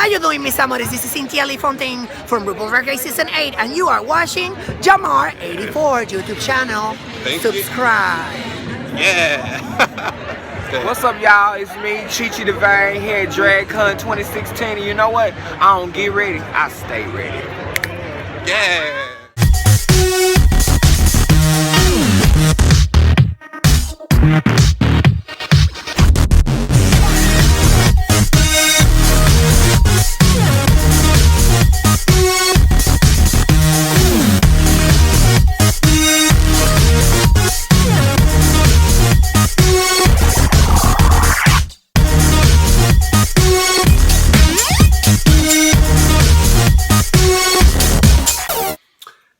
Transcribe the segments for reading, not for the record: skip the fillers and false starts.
you doing, Miss Amores? This is Cynthia Lee Fontaine from RuPaul's Drag Race Season 8, and you are watching Jamar84 YouTube channel. Subscribe. Yeah. What's up, y'all? It's me, Chi Divine, here at DragCon 2016. And you know what? I don't get ready, I stay ready. Yeah.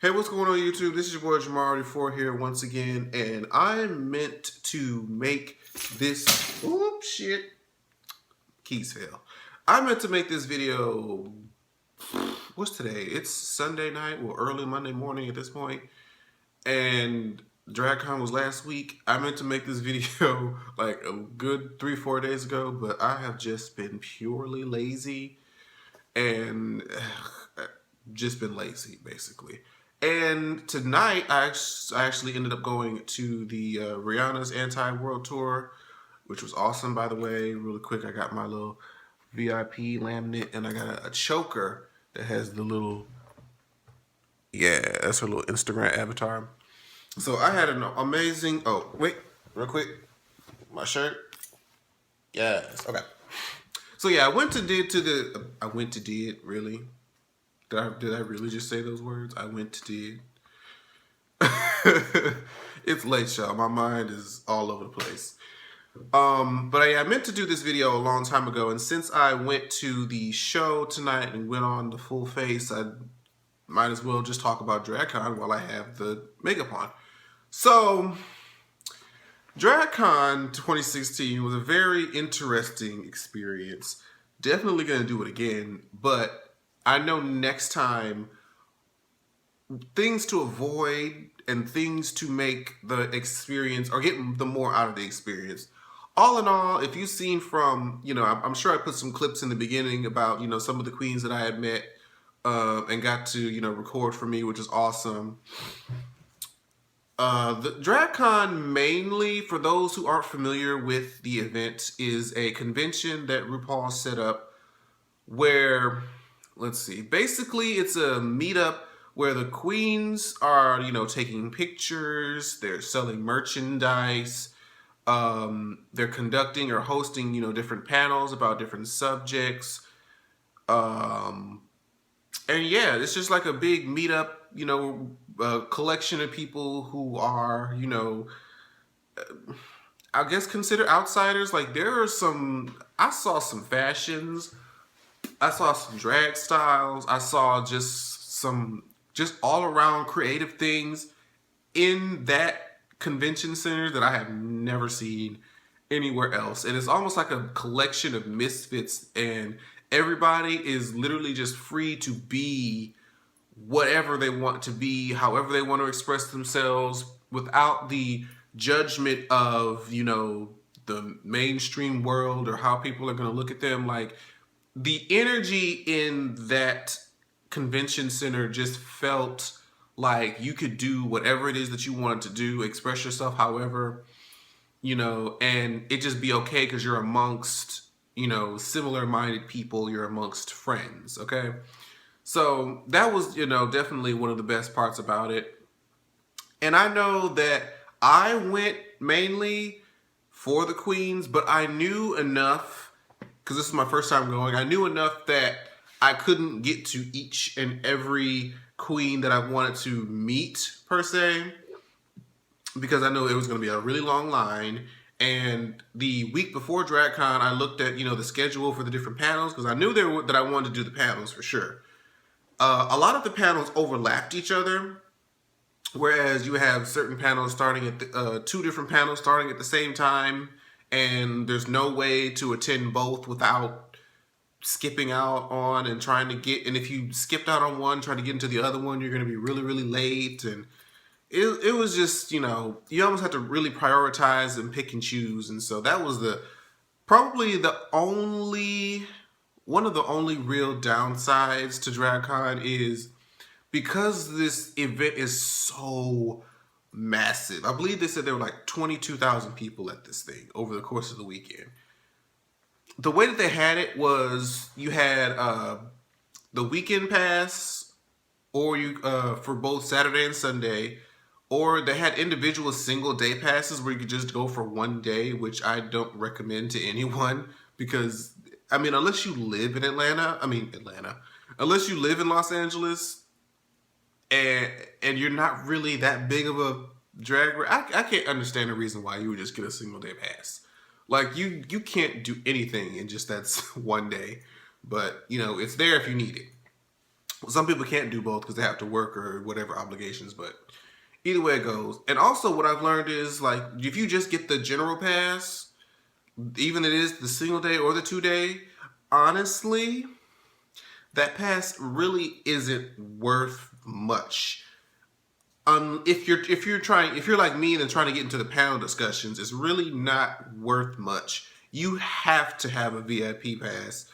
Hey, what's going on YouTube? This is your boy Jamar84 here once again, and I meant to make this, keys fell. I meant to make this video, what's today? It's Sunday night, well early Monday morning at this point, and DragCon was last week. I meant to make this video like a good 3-4 days ago, but I have just been purely lazy and just been lazy basically. And tonight, I actually ended up going to the Rihanna's Anti-World Tour, which was awesome, by the way. Really quick, I got my little VIP laminate, and I got a choker that has the little, that's her little Instagram avatar. So I had an amazing, oh, wait, real quick, my shirt. Yes, okay. So yeah, really? Did I really just say those words? I went to did. It's late, y'all. My mind is all over the place. But I meant to do this video a long time ago, and since I went to the show tonight and went on the full face, I might as well just talk about DragCon while I have the makeup on. So, DragCon 2016 was a very interesting experience. Definitely gonna do it again, but I know next time things to avoid and things to make the experience or get the more out of the experience. All in all, if you've seen from, I'm sure I put some clips in the beginning about, some of the queens that I had met and got to, record for me, which is awesome. The DragCon, mainly, for those who aren't familiar with the event, is a convention that RuPaul's set up where, let's see, basically it's a meetup where the queens are, taking pictures, they're selling merchandise, they're conducting or hosting, different panels about different subjects. And yeah, it's just like a big meetup, a collection of people who are, I guess considered outsiders. Like there are I saw some fashions, I saw some drag styles, I saw just all around creative things in that convention center that I have never seen anywhere else. And it's almost like a collection of misfits, and everybody is literally just free to be whatever they want to be, however they want to express themselves, without the judgment of, the mainstream world or how people are going to look at them. Like, the energy in that convention center just felt like you could do whatever it is that you wanted to do, express yourself however, and it just be okay because you're amongst, similar-minded people, you're amongst friends, okay? So that was, definitely one of the best parts about it. And I know that I went mainly for the queens, but I knew enough, because this is my first time going, I knew enough that I couldn't get to each and every queen that I wanted to meet, per se, because I know it was going to be a really long line. And the week before DragCon, I looked at, the schedule for the different panels, because I knew that I wanted to do the panels for sure. A lot of the panels overlapped each other, whereas you have certain panels starting at two different panels starting at the same time, and there's no way to attend both without skipping out on and trying to get, and if you skipped out on one, trying to get into the other one, you're going to be really, really late. And it was just, you almost have to really prioritize and pick and choose. And so that was probably the only one of the only real downsides to DragCon is because this event is so massive. I believe they said there were like 22,000 people at this thing over the course of the weekend. The way that they had it was you had the weekend pass, or you for both Saturday and Sunday, or they had individual single day passes where you could just go for one day, which I don't recommend to anyone because, I mean, unless you live in unless you live in Los Angeles and you're not really that big of a drag race, I can't understand the reason why you would just get a single day pass. Like, you can't do anything in just that one day, but, you know, it's there if you need it. Some people can't do both because they have to work or whatever obligations, but either way it goes. And also what I've learned is, like, if you just get the general pass, even if it is the single day or the 2 day, honestly, that pass really isn't worth much. If you're like me and trying to get into the panel discussions, it's really not worth much. You have to have a VIP pass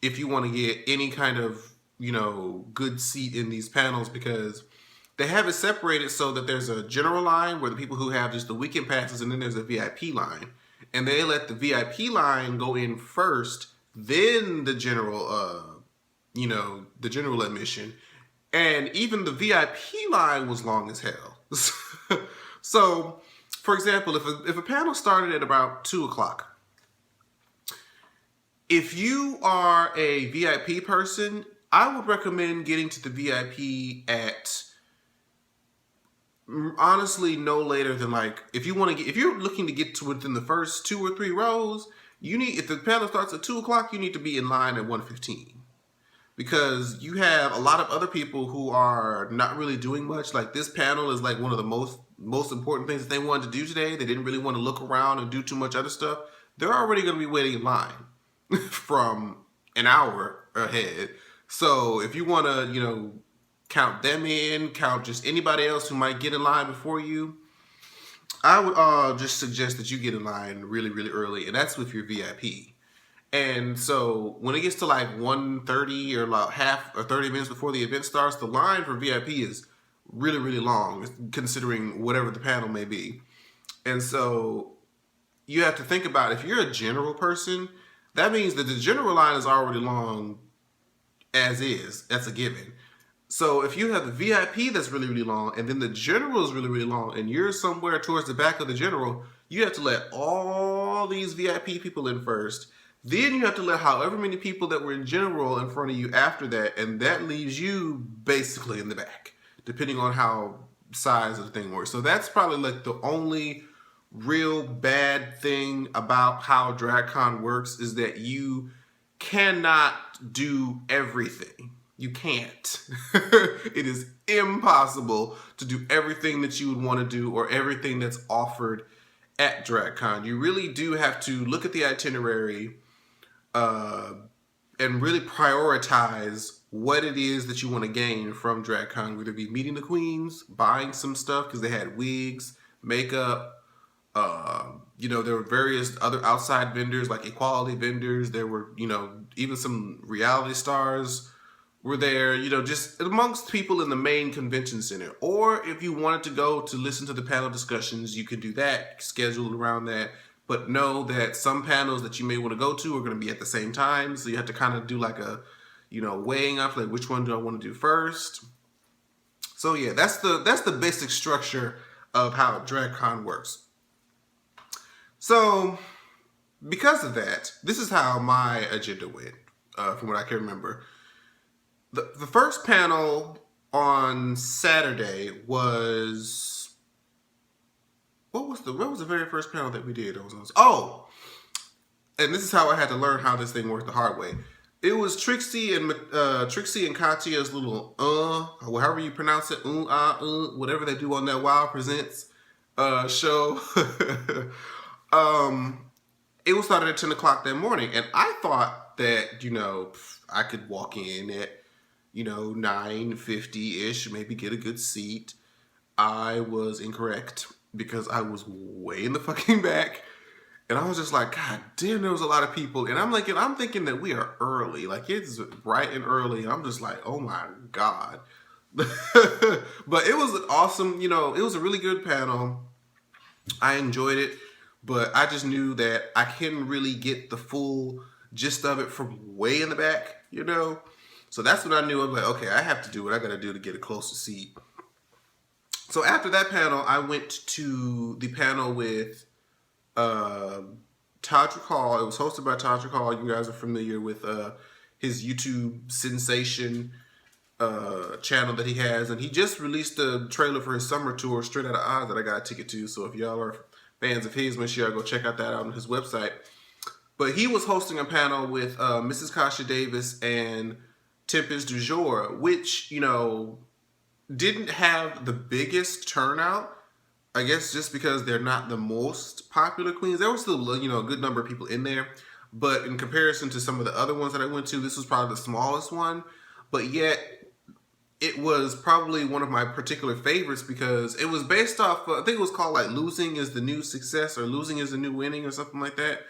if you want to get any kind of, you know, good seat in these panels, because they have it separated so that there's a general line where the people who have just the weekend passes, and then there's a VIP line. And they let the VIP line go in first, then the general, the general admission. And even the VIP line was long as hell. So, for example, if a panel started at about 2 o'clock, if you are a VIP person, I would recommend getting to the VIP at, honestly, no later than, like, if you're looking to get to within the first 2 or 3 rows, if the panel starts at 2 o'clock, you need to be in line at 1:15. Because you have a lot of other people who are not really doing much. Like, this panel is like one of the most important things that they wanted to do today. They didn't really want to look around and do too much other stuff. They're already going to be waiting in line from an hour ahead. So if you want to, count them in, count just anybody else who might get in line before you, I would just suggest that you get in line really, really early, and that's with your VIP. And so when it gets to like 1:30 or about half or 30 minutes before the event starts, the line for VIP is really, really long, considering whatever the panel may be. And so you have to think about, if you're a general person, that means that the general line is already long as is. That's a given. So if you have the VIP that's really, really long, and then the general is really, really long, and you're somewhere towards the back of the general, you have to let all these VIP people in first. Then you have to let however many people that were in general in front of you after that, and that leaves you basically in the back, depending on how size of the thing works. So that's probably like the only real bad thing about how DragCon works, is that you cannot do everything. You can't. It is impossible to do everything that you would want to do or everything that's offered at DragCon. You really do have to look at the itinerary and really prioritize what it is that you want to gain from DragCon. Whether it be meeting the queens, buying some stuff because they had wigs, makeup. There were various other outside vendors like equality vendors. There were, even some reality stars were there, just amongst people in the main convention center. Or if you wanted to go to listen to the panel discussions, you could do that, schedule around that. But know that some panels that you may want to go to are going to be at the same time. So you have to kind of do like a, weighing up, like, which one do I want to do first? So yeah, that's the basic structure of how DragCon works. So because of that, this is how my agenda went, from what I can remember. The first panel on Saturday was... What was the very first panel that we did? Oh, and this is how I had to learn how this thing worked the hard way. It was Trixie and Katya's little however you pronounce it, whatever they do on that Wild Presents show. It was started at 10 o'clock that morning, and I thought that I could walk in at 9:50-ish, maybe get a good seat. I was incorrect, because I was way in the fucking back, And I was just like, God damn, there was a lot of people. And I'm thinking that we are early. Like, it's bright and early. I'm just like, oh my God. But it was an awesome, it was a really good panel. I enjoyed it, but I just knew that I couldn't really get the full gist of it from way in the back, So that's what I knew. I was like, okay, I have to do what I got to do to get a closer seat. So after that panel, I went to the panel with Todd RuPaul. It was hosted by Todd RuPaul. You guys are familiar with his YouTube sensation channel that he has, and he just released a trailer for his summer tour, Straight Outta Oz, that I got a ticket to. So if y'all are fans of his, make sure y'all go check out that out on his website. But he was hosting a panel with Mrs. Kasha Davis and Tempest du Jour, which didn't have the biggest turnout. I guess just because they're not the most popular queens. There was still, a good number of people in there. But in comparison to some of the other ones that I went to, this was probably the smallest one. But yet, it was probably one of my particular favorites because it was based off, I think it was called like Losing is the New Success or Losing is the New Winning or something like that.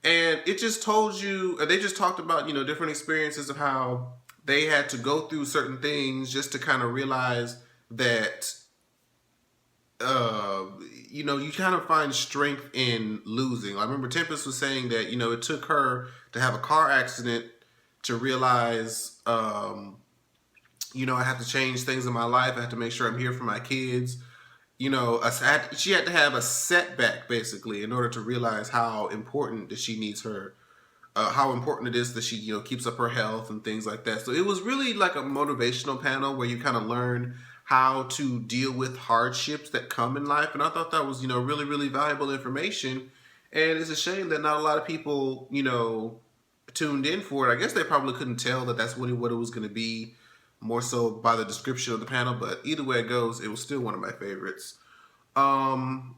And it just told you, they just talked about, different experiences of how they had to go through certain things just to kind of realize that you kind of find strength in losing. I remember Tempest was saying that, it took her to have a car accident to realize, I have to change things in my life. I have to make sure I'm here for my kids. She had to have a setback, basically, in order to realize how important that she needs her, how important it is that she, keeps up her health and things like that. So it was really like a motivational panel where you kind of learn how to deal with hardships that come in life. And I thought that was, really, really valuable information. And it's a shame that not a lot of people, tuned in for it. I guess they probably couldn't tell that that's what it was going to be, more so by the description of the panel. But either way it goes, it was still one of my favorites. And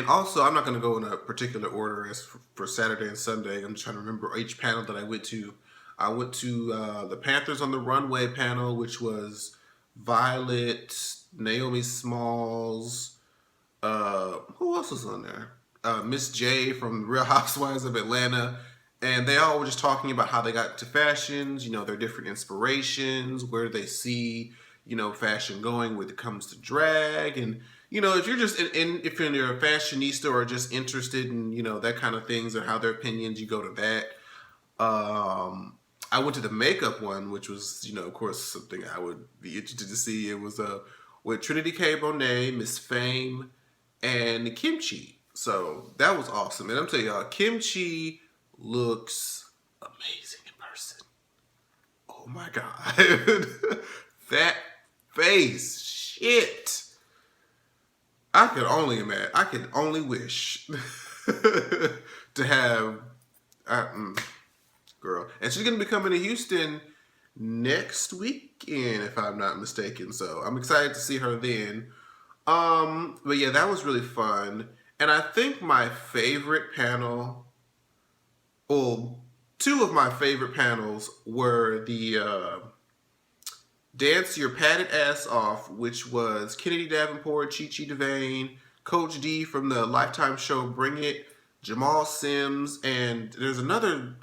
also, I'm not going to go in a particular order as for Saturday and Sunday. I'm just trying to remember each panel that I went to. I went to the Panthers on the Runway panel, which was Violet, Naomi Smalls, who else was on there? Miss J from Real Housewives of Atlanta. And they all were just talking about how they got to fashions, their different inspirations, where they see, fashion going when it comes to drag. And, if you're just if you're a fashionista or just interested in, that kind of things and how their opinions, you go to that. I went to the makeup one, which was, of course, something I would be interested to see. It was with Trinity K. Bonet, Miss Fame, and Kimchi. So that was awesome. And I'm telling y'all, Kimchi looks amazing in person. Oh my God. That face. Shit. I could only imagine. I could only wish to have... girl. And she's going to be coming to Houston next weekend, if I'm not mistaken. So I'm excited to see her then. But yeah, that was really fun. And I think my favorite panel, well, two of my favorite panels were the Dance Your Padded Ass Off, which was Kennedy Davenport, Chi-Chi DeVane, Coach D from the Lifetime show Bring It, Jamal Sims, and there's another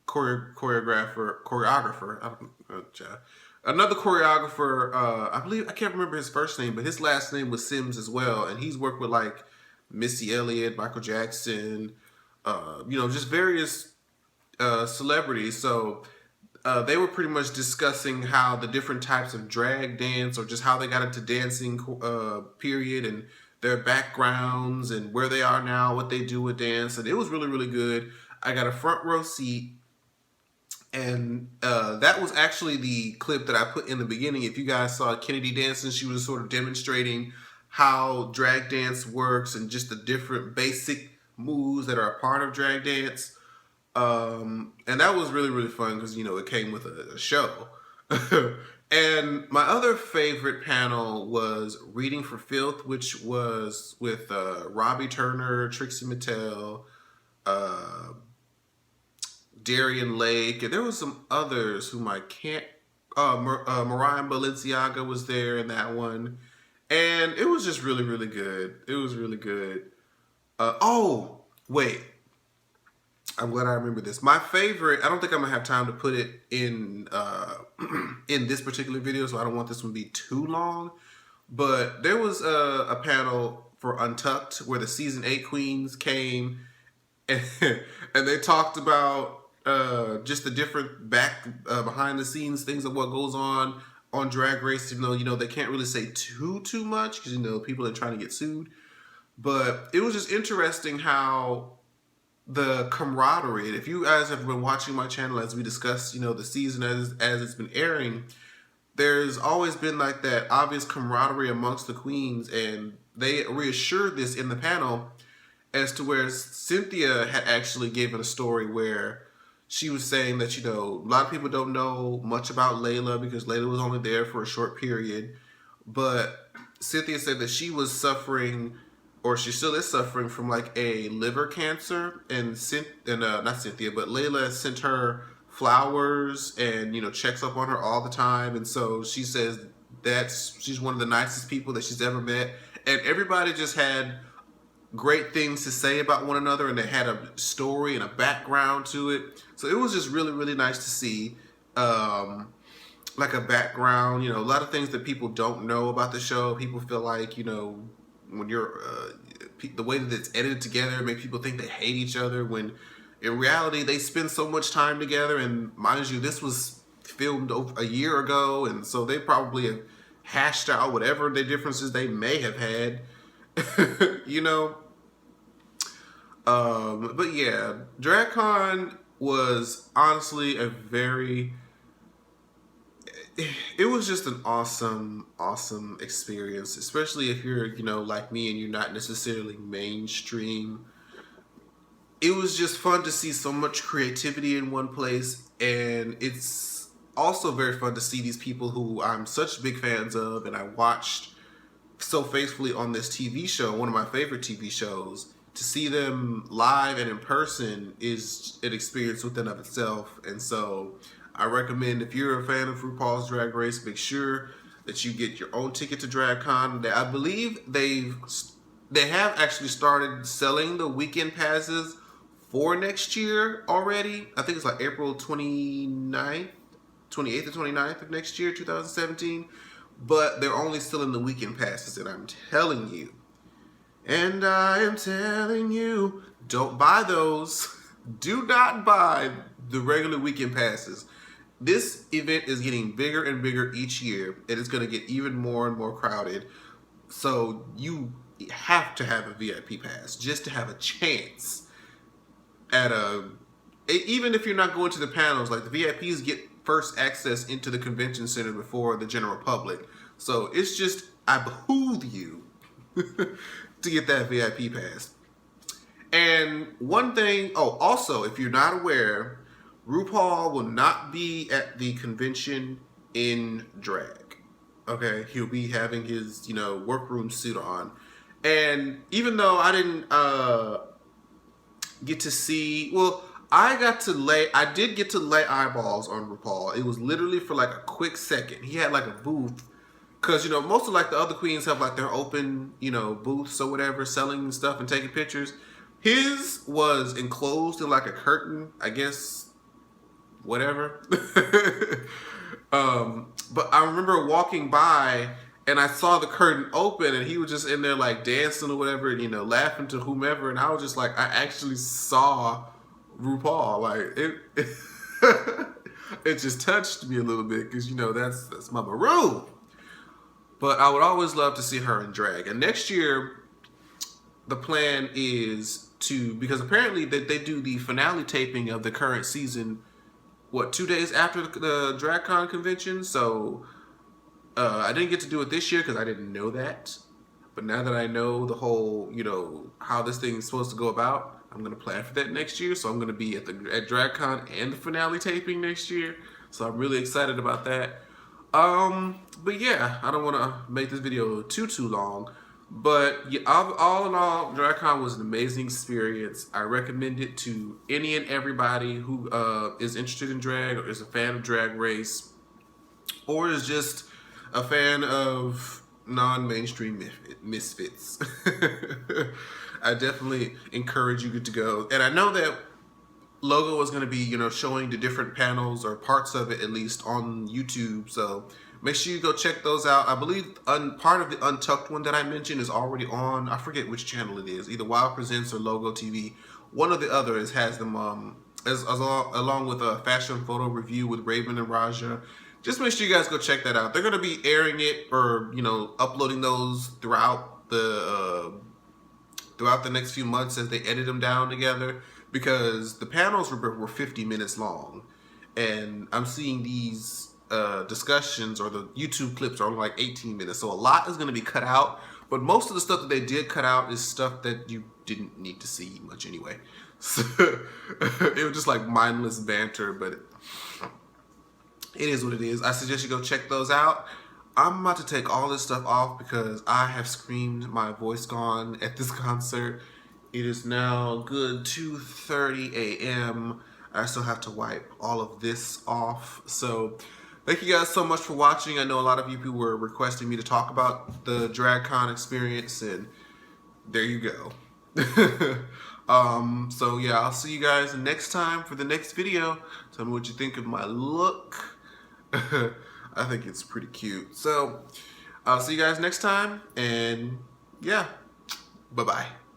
choreographer. Another choreographer. I can't remember his first name, but his last name was Sims as well, and he's worked with like Missy Elliott, Michael Jackson, just various celebrities. So they were pretty much discussing how the different types of drag dance, or just how they got into dancing, period, and their backgrounds and where they are now, what they do with dance. And it was really, really good. I got a front row seat. And that was actually the clip that I put in the beginning. If you guys saw Kennedy dancing, she was sort of demonstrating how drag dance works and just the different basic moves that are a part of drag dance. And that was really, really fun because, it came with a show. And my other favorite panel was Reading for Filth, which was with Robbie Turner, Trixie Mattel, Darian Lake, and there was some others whom I can't... Mariah Balenciaga was there in that one. And it was just really, really good. It was really good. Oh, wait. I'm glad I remember this. My favorite, I don't think I'm gonna have time to put it in in this particular video, so I don't want this one to be too long. But there was a panel for Untucked where the season 8 queens came and, and they talked about just the different behind the scenes things of what goes on Drag Race. Even though, you know, they can't really say too much because, you know, people are trying to get sued. But it was just interesting how the camaraderie, if you guys have been watching my channel as we discuss, you know, the season as it's been airing, there's always been like that obvious camaraderie amongst the queens, and they reassured this in the panel as to where Cynthia had actually given a story where she was saying that, you know, a lot of people don't know much about Layla because Layla was only there for a short period, but Cynthia said that she was suffering, or she still is suffering from like a liver cancer, and not Cynthia, but Layla sent her flowers and, you know, checks up on her all the time. And so she says she's one of the nicest people that she's ever met, and everybody just had great things to say about one another, and they had a story and a background to it. So it was just really, really nice to see like a background, you know, a lot of things that people don't know about the show. People feel like, you know, when you're the way that it's edited together make people think they hate each other, when in reality they spend so much time together. And mind you, this was filmed a year ago, and so they probably have hashed out whatever the differences they may have had. You know, but yeah, DragCon was honestly it was just an awesome experience, especially if you're, you know, like me and you're not necessarily mainstream. It was just fun to see so much creativity in one place, and it's also very fun to see these people who I'm such big fans of and I watched so faithfully on this TV show, one of my favorite TV shows. To see them live and in person is an experience within of itself. And so I recommend, if you're a fan of RuPaul's Drag Race, make sure that you get your own ticket to DragCon. I believe they have actually started selling the weekend passes for next year already. I think it's like April 28th or 29th of next year, 2017. But they're only still in the weekend passes, and I'm telling you, don't buy those. Do not buy the regular weekend passes. This event is getting bigger and bigger each year, and it's going to get even more and more crowded. So you have to have a VIP pass just to have a chance at even if you're not going to the panels. Like, the VIPs get first access into the convention center before the general public. So it's just, I behoove you to get that VIP pass. And one thing, also, if you're not aware, RuPaul will not be at the convention in drag. Okay, he'll be having his, you know, workroom suit on. And even though I didn't get to see, well, I did get to lay eyeballs on RuPaul. It was literally for like a quick second. He had like a booth, because, you know, most of like the other queens have like their open, you know, booths or whatever, selling stuff and taking pictures. His was enclosed in like a curtain, I guess, whatever. But I remember walking by and I saw the curtain open, and he was just in there like dancing or whatever, and, you know, laughing to whomever. And I was just like, I actually saw RuPaul. Like, it just touched me a little bit, because, you know, that's my maroon. But I would always love to see her in drag. And next year, the plan is because apparently they do the finale taping of the current season, 2 days after the DragCon convention. So I didn't get to do it this year because I didn't know that. But now that I know the whole, you know, how this thing is supposed to go about, I'm going to plan for that next year. So I'm going to be at DragCon and the finale taping next year. So I'm really excited about that. But yeah, I don't want to make this video too long. But yeah, all in all, DragCon was an amazing experience. I recommend it to any and everybody who is interested in drag, or is a fan of Drag Race, or is just a fan of non-mainstream misfits. I definitely encourage you to go. And I know that Logo is going to be, you know, showing the different panels or parts of it at least on YouTube. So make sure you go check those out. I believe part of the Untucked one that I mentioned is already on. I forget which channel it is, either Wild Presents or Logo TV. One or the other has them along with a fashion photo review with Raven and Raja. Just make sure you guys go check that out. They're going to be airing it or, you know, uploading those throughout the next few months as they edit them down together, because the panels were 50 minutes long, and I'm seeing these discussions or the YouTube clips are only like 18 minutes, so a lot is going to be cut out, but most of the stuff that they did cut out is stuff that you didn't need to see much anyway. So it was just like mindless banter, but it is what it is. I suggest you go check those out. I'm about to take all this stuff off because I have screamed my voice gone at this concert. It is now good 2:30 a.m. I still have to wipe all of this off. So thank you guys so much for watching. I know a lot of you people were requesting me to talk about the DragCon experience, and there you go. So yeah, I'll see you guys next time for the next video. Tell me what you think of my look. I think it's pretty cute. So I'll see you guys next time, and yeah, bye-bye.